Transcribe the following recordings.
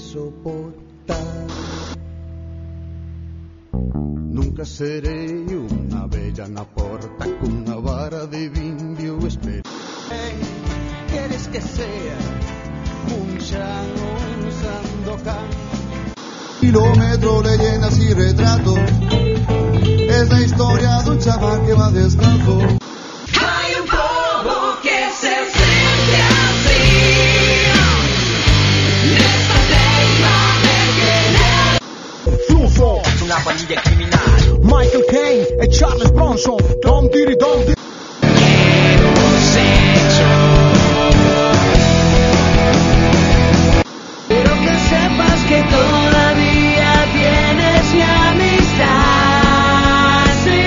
soportar. Nunca serei unha bella na porta cunha vara de vimbio espera. Queres que sea un chan ou un Sandokan? Kilómetro, leyendas y retratos. Es la historia de un chaval que va descalzo. Hay un poco que se siente así. Esta selva de querer. Suso es una pandilla criminal. Michael Caine e Charles Bronson. Tom Diddy Dom Diddy. Quiero que sepas que todavía tienes mi amistad, sí.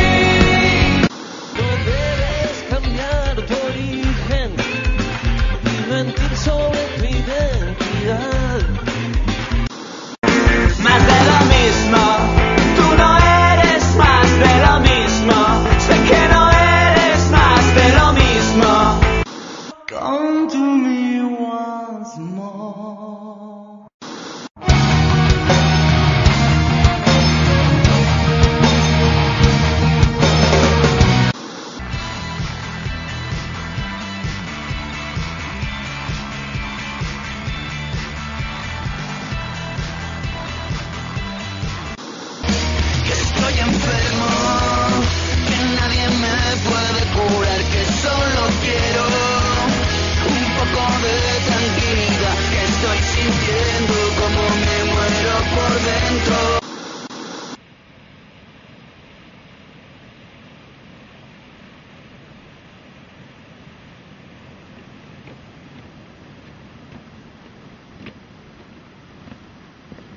No debes cambiar tu origen y mentir sobre tu identidad. Más de lo mismo, tú no eres más de lo mismo. Sé que no eres más de lo mismo. Come to me once more. Estoy enfermo, que nadie me puede curar, que solo quiero un poco de tranquilidad, que estoy sintiendo como me muero por dentro.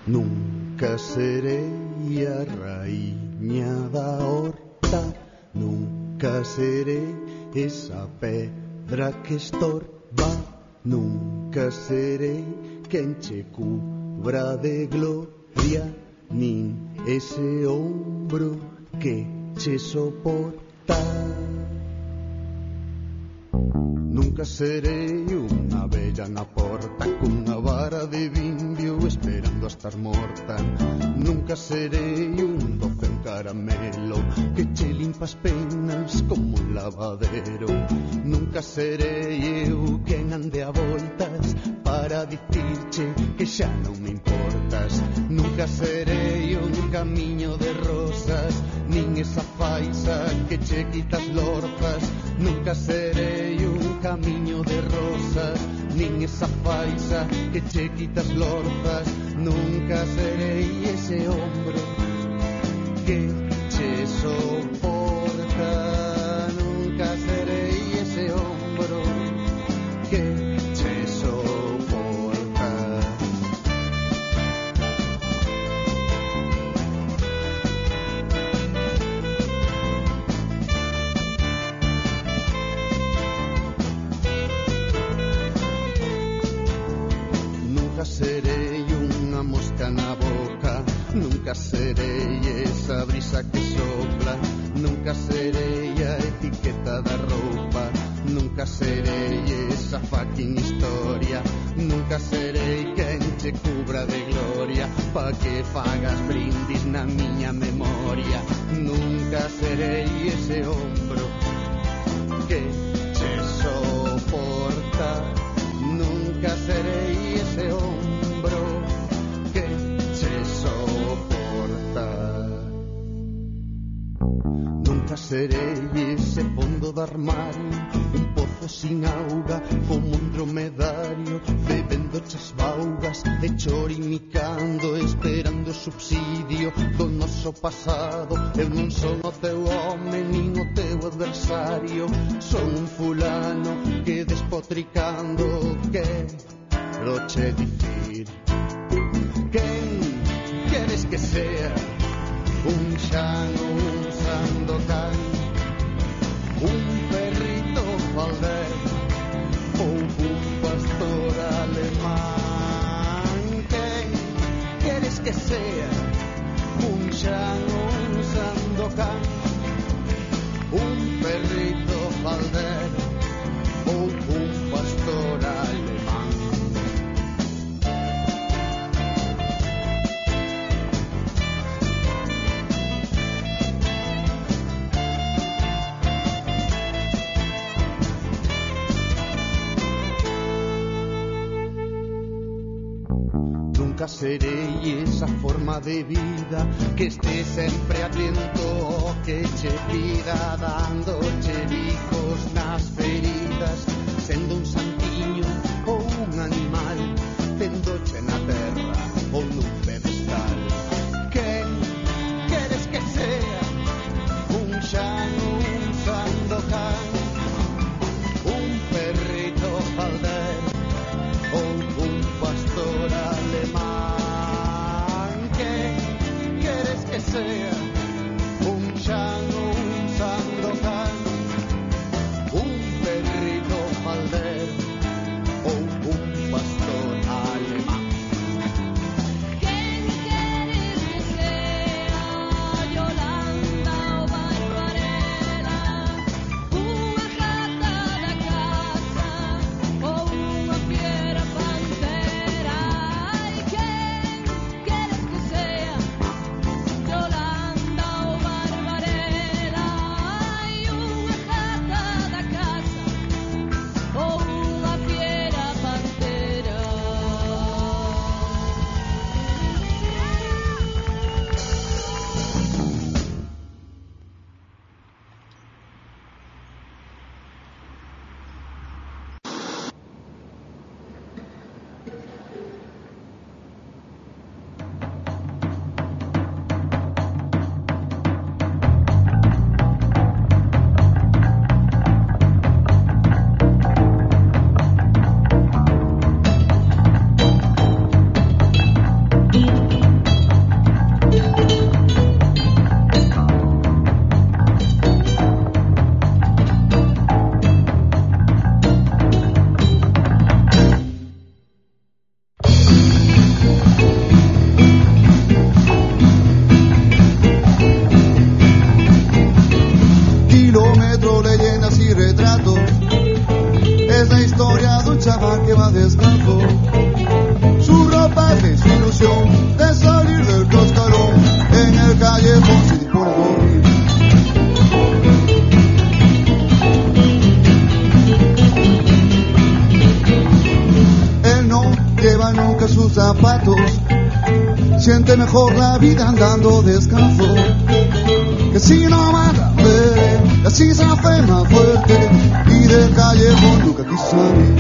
Nunca serei a raíña da horta, nunca serei esa pedra que estorba, nunca serei quen che cubra de gloria, nin ese ombro que che soporta. Nunca serei unha bella na porta cunha vara de vimbio esperando a estar morta. Nunca serei un doce en caramelo que che limpa as penas como un lavadero. Nunca serei eu quen ande a voltas para dicirche que xa non me importas. Nunca serei un camiño de rosas nin esa faixa que che quitas lorzas. Nunca serei un camiño de rosas nin esa faixa que che quitas lorzas. Nunca serei ese hombro que che soporta. Nunca serei ese hombro que che soporta. Nunca serei unha mosca na boca, nunca serei esa brisa que sopla, nunca serei a etiqueta da roupa, nunca serei esa fucking historia, nunca serei quen che cubra de gloria pa que fagas brindis na miña memoria. Nunca serei ese hombro que che soporta. Nunca serei ese hombro que che soporta. Nunca serei ese fondo de armario, un pozo sin auga como un dromedario, bebendo chas baugas e chorimicando, esperando o subsidio do noso pasado. Eu non son o teu home nin o teu adversario, son un fulano que despotricando quero che dicir. Quen queres que sea? Un chan ou un Sandokan, un perrito faldero ou un pastor alemán. Quen queres que sea? Un chan ou un Sandokan, un perrito faldero ou un pastor alemán. nunca seré esa forma de vida que esté sempre atento que che pida dándoche bicos nas feridas, sendo un santiño ou un animal, tendoche na terra ou nun pedestal. Quen queres que sea? Un xan, un sandokan, un perrito falder ou un pastor alemán. Quen queres que sea? Un xan, un sandokan, un perrito falder ou un pastor alemán. ¿Quién quieres que sea? Yolanda o Barbarella, unha gata da casa ou unha fiera pantera. Ai, ¿quién quieres que sea? Yolanda o Barbarella, ai, unha gata da casa ou unha fiera pantera. Kilómetros, leyendas y retratos. Es la historia de un chaval que va descalzo. Su ropa es desilusión de salir del cascarón. En el callejón se dispone a dormir. Él no lleva nunca sus zapatos. Siente mejor la vida andando descalzo. Que si no mata, y así se hace más fuerte. Y del callejón nunca quiso salir.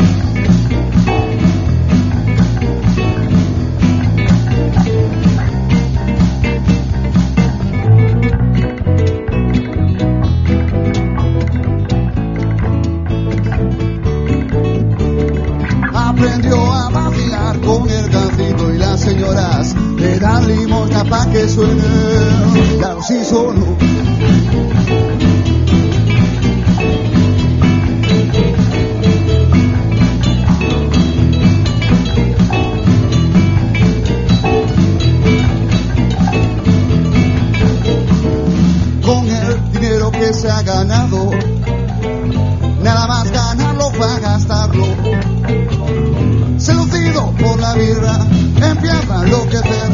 Aprendió a vacilar con el gancito y las señoras le dan limosna pa' que suene. Claro, sí sonó. Con el dinero que se ha ganado, nada más ganarlo va a gastarlo. Seducido por la birra, empieza a enloquecer.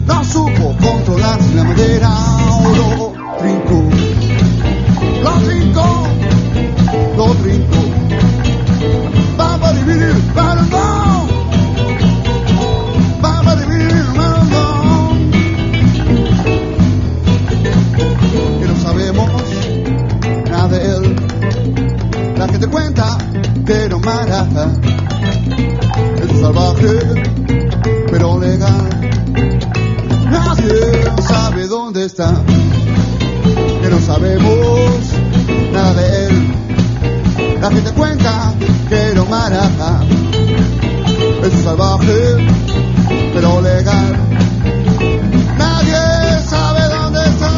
No supo controlar la madera. Lo trincó, lo trincó, lo trincó. Vamos a dividir, perdón. Vamos a dividir, perdón. Que no sabemos nada de él. La gente cuenta que no maraja. Es salvaje, pero legal. Nadie sabe dónde está. Que no sabemos nada de él. La gente cuenta que no maraja. Es salvaje, pero legal. Nadie sabe dónde está.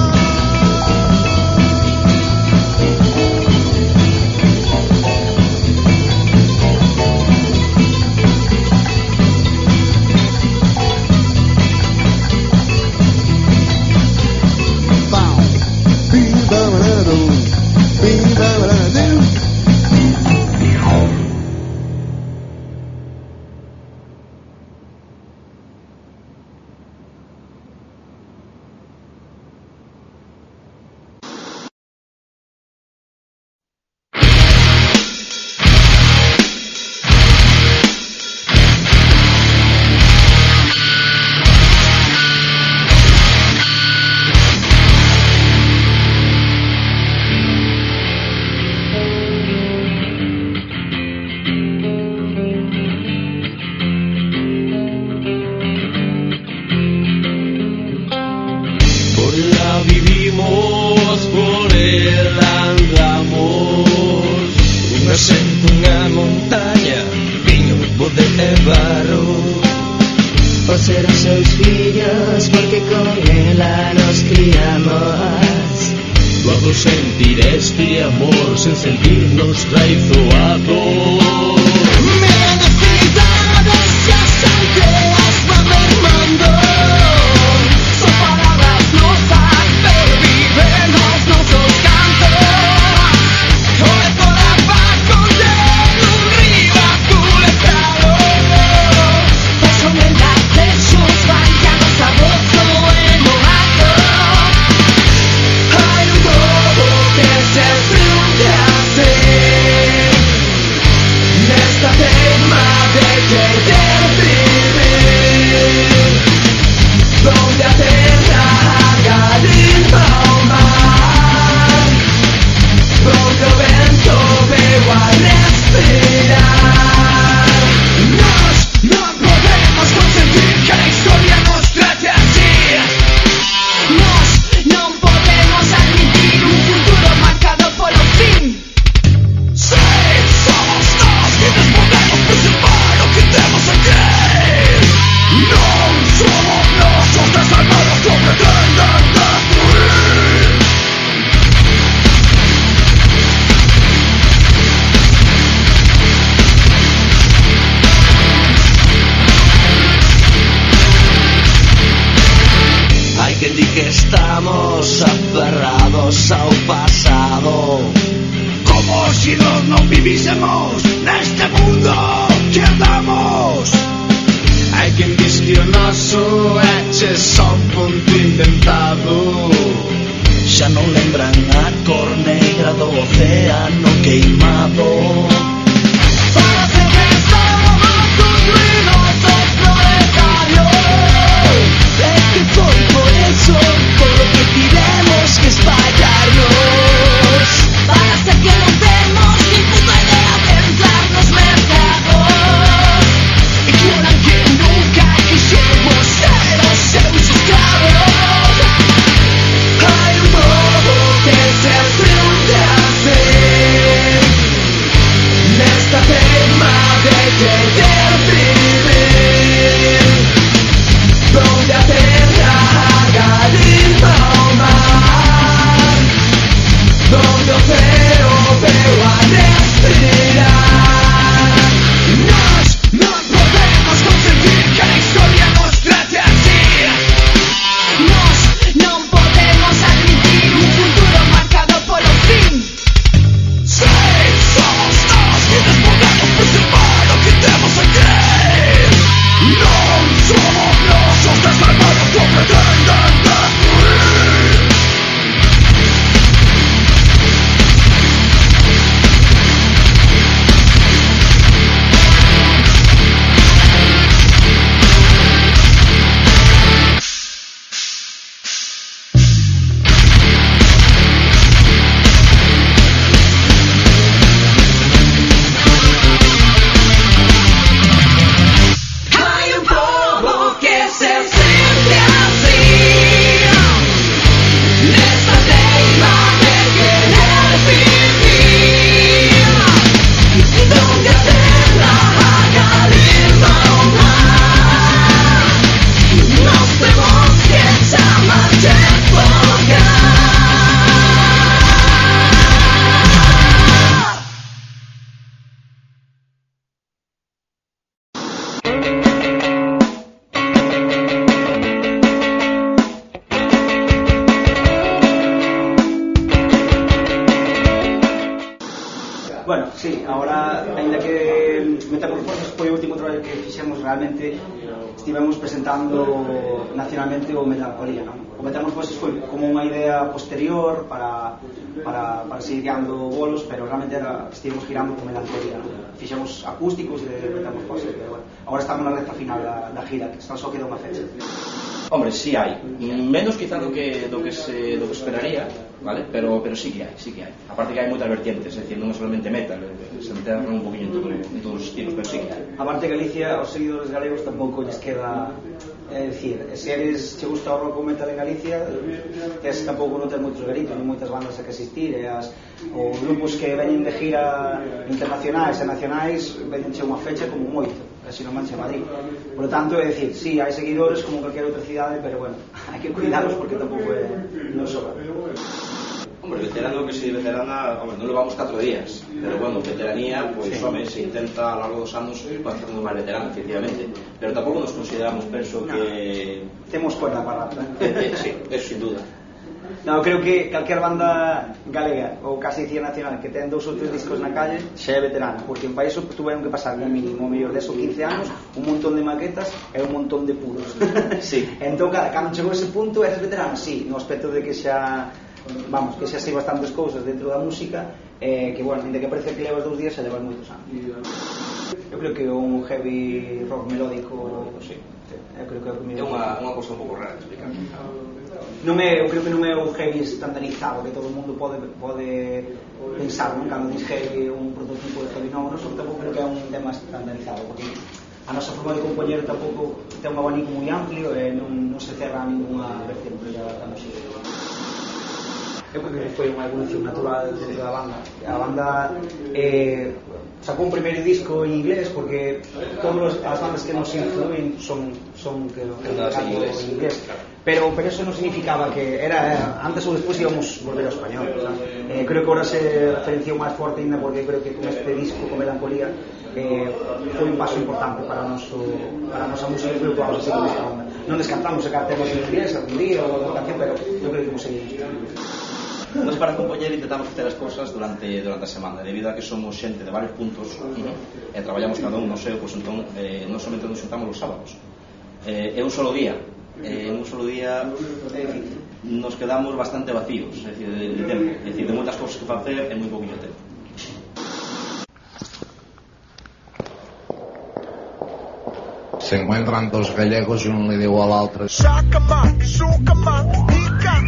sentir este amor sen sentirnos traizoados. Necesidades ya son creas van mermando. Son palabras notas, pero viven los nuestros cantos. Hoy por la paz con un río azul claro. Paso en las lechos bañados a voto en lo alto. Hay un globo que se hunde así. Nesta tema de querer vivir, donde a terra garimpa o mar, donde o vento veo a respirar. Nós não podemos consentir que a historia nos trate así. Nós não podemos admitir un futuro marcado polo fin. Sí, somos nós quienes podemos preservar o que temos aquí. Non somos nós os desalmados que pretenden destruir. Hai quen di que estamos aferrados ao pasado, Como si nós non vivísemos neste mundo que andamos. hai quen diz que o noso é só un punto inventado. Xa non lembran a cor negra do océano queimado. Para sempre somos os ruinosos proletarios. Es que foi por eso por lo que tivemos que espallarnos. Para ser que non temos ni puta idea de entrar nos mercados. E que non que nunca quixemos ser os seus escravos. Hai un globo que se hunde así. Nesta tema de querer vivir, donde a terra garimpa o mar, donde o ceo veo a respirar. Nós non podemos consentir que a historia nos trate así. Nós non podemos admitir un futuro marcado polo fin. Sí, somos nós quienes podemos preservar o que temos aquí. Non somos nós os desalmados que pretenden destruir. Hay un globo que se siente así. Nesta teima de querer vivir, donde a terra garimpa o mar, nós temos que chamar de fogar. Bueno, sí, ahora, ainda que Metamorfosis foi o último traballo que fixemos realmente, estivemos presentando nacionalmente o Melancolía, non? O Metamorfosis foi como unha idea posterior para seguir guiando bolos, pero realmente estivemos girando con Melancolía, non? Fixemos acústicos de Metamorfosis, pero bueno, agora estamos na recta final da gira, que só queda unha fecha. Hombre, sí hai, menos quizá do que esperaría, ¿vale? Pero sí que hai. Aparte que hai moitas vertientes, é dicir, non é solamente metal, se enterran un poquinho en todos os estilos, pero sí que hai. Aparte Galicia, aos seguidores galegos tampouco lles queda, é dicir, se che gusta o rock ou metal en Galicia, tampouco non ten moitos garitos, non moitas bandas a que asistir, os grupos que veñen de gira internacionais e nacionais venenche unha fecha como moito, casi non manche Madrid. Por lo tanto, é dicir, sí, hai seguidores como cualquier outra cidade, pero bueno, hai que cuidalos porque tampouco non sobra. Hombre, de Veterano que si veterana, hombre, non levamos 4 días, pero bueno, veteranía, pois, home, se intenta a lo largo dos anos para facendo máis veterano, efectivamente, pero tampouco nos consideramos, penso que... Temos cuerda para rato, sí, eso sin duda. No, creo que calquer banda galega ou casi dicía nacional que ten 2 ou 3 discos na calle xa é veterana, porque en país tuveron que pasar un mínimo mellor 10 ou 15 anos, un montón de maquetas e un montón de puros. Sí. Entón, cando chegou ese punto, eres veterano? Sí, no aspecto de que xa vamos, que xa sei bastantes cousas dentro da música, que, bueno, ainda que parece que levas 2 días, xa levas moitos anos. Eu creo que un heavy rock melódico, sí, eu creo que é unha cousa un pouco rara de explicar. Eu creo que non é un heavy estandarizado que todo o mundo pode pensar, non? Cando diz heavy un prototipo de heavy, non tampouco creo que é un tema estandarizado, porque a nosa forma de compoñer tampouco ten un abanico moi amplio e non se cerra a ninguna vertiente da música. Eu creo que foi unha evolución natural dentro da banda. A banda sacou un primeiro disco en inglés porque todas as bandas que nos influen son que cantan en inglés. Pero eso non significaba que era antes ou despois íbamos volver ao español, creo que ahora se referenciou máis forte ainda porque creo que con este disco, con Melancolía, foi un paso importante para a nosa música, creo que vamos a seguir nesta onda. Non descartamos sacar temas en inglés algún día ou alguna canción, pero eu creo que vamos a seguir. Nos para compoñer intentamos facer as cousas durante a semana, debido a que somos xente de varios puntos e traballamos cada un no seu, pois entón non somente nos xuntamos os sábados, é un solo día, nos quedamos bastante vacíos, é dicir, de tempo, é dicir, de moitas cousas que facer en moi pouquinho tempo. Se encuentran dos gallegos e un le diu a l'altre: Sacama, sucama, pica.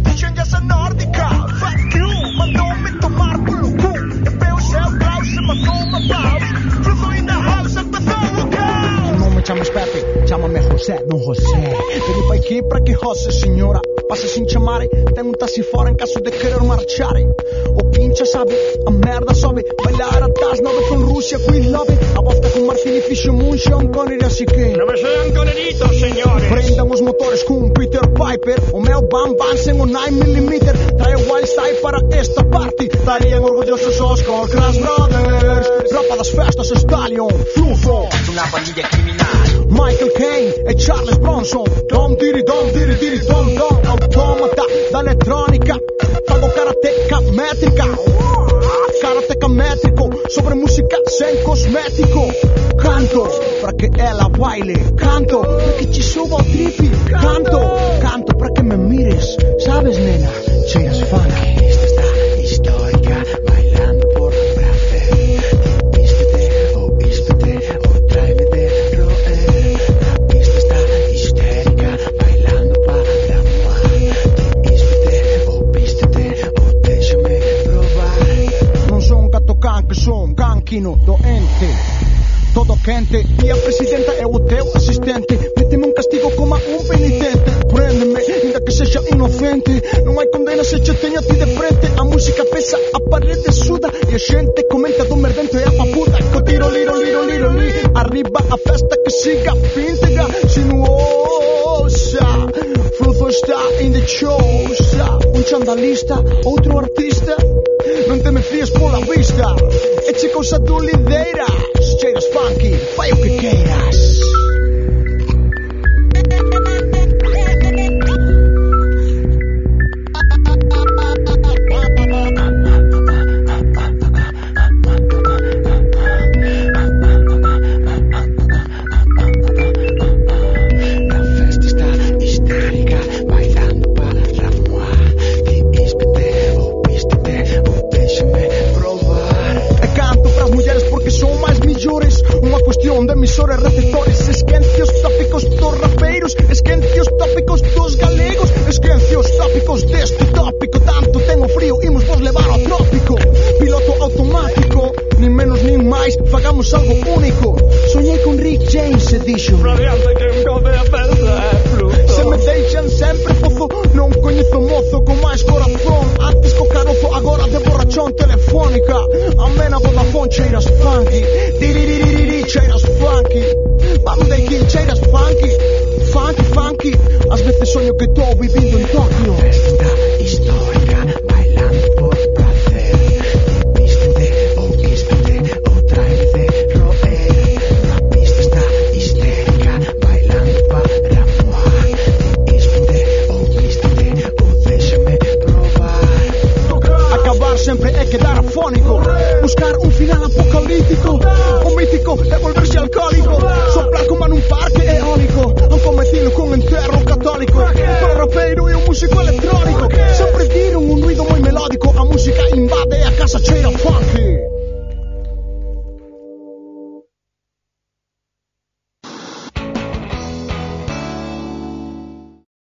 Dicen essa nórdica. Fuck you, mandou-me tomar pelo cu. Eu pego o céu, Klaus, matou uma paus. Fluzo in the house, empezou o caos. Não me chames Pepe, chama-me José, não José. Pedi para aqui para que José, senhora. Passa sem chamare, tem taxi fora em caso de querer marchare. O pincha sabe, a merda sobe. Bailar atrás, nove com Rússia, qui love. A vodka com Marfini, fish moonshine, coneri assim que. Não me sean coneritos, senhores. Prendam os motores com Peter Piper. O meu bam sem o 9mm. Trae o Wildside para esta party. Estariam orgulhosos os Crash Brothers. Tropa das festas, Stallion, Fluffo. Una pandilla criminal. Michael Caine e Charles Bronson. Dom, diri, dom, dom. Automata da eletrónica. Fago karateca métrica. Karateca métrico. Sobre música sem cosmético. Canto pra que ela baile. Canto pra que te suba o trip. Canto pra que me mires. Sabes, nena, cheiras fana. Esta está histórica. Bailando por prazer. Vístete ou tráeme de roer. La pista está histérica. Bailando para amar. Vístete ou deixa-me provar. Non son gato canque, son canquino doente. Todo quente, minha presidenta é o teu assistente. Mete-me castigo como un penitente. Prende-me, ainda que seja inocente. Não hai condena se te tenho a ti de frente. A música pesa, a parede suda. E a gente comenta do merdento e a papuda. Co tiro, liro, arriba a festa que siga íntegra. Sinuosa, Fluffo está in the chosa. Un chandalista, outro artista. Non te me fíes pola vista. Eche cousa do lideiras. Cheiras funky, fai o que queiras. Emisores, receptores, es que música invade a casa cheira funky.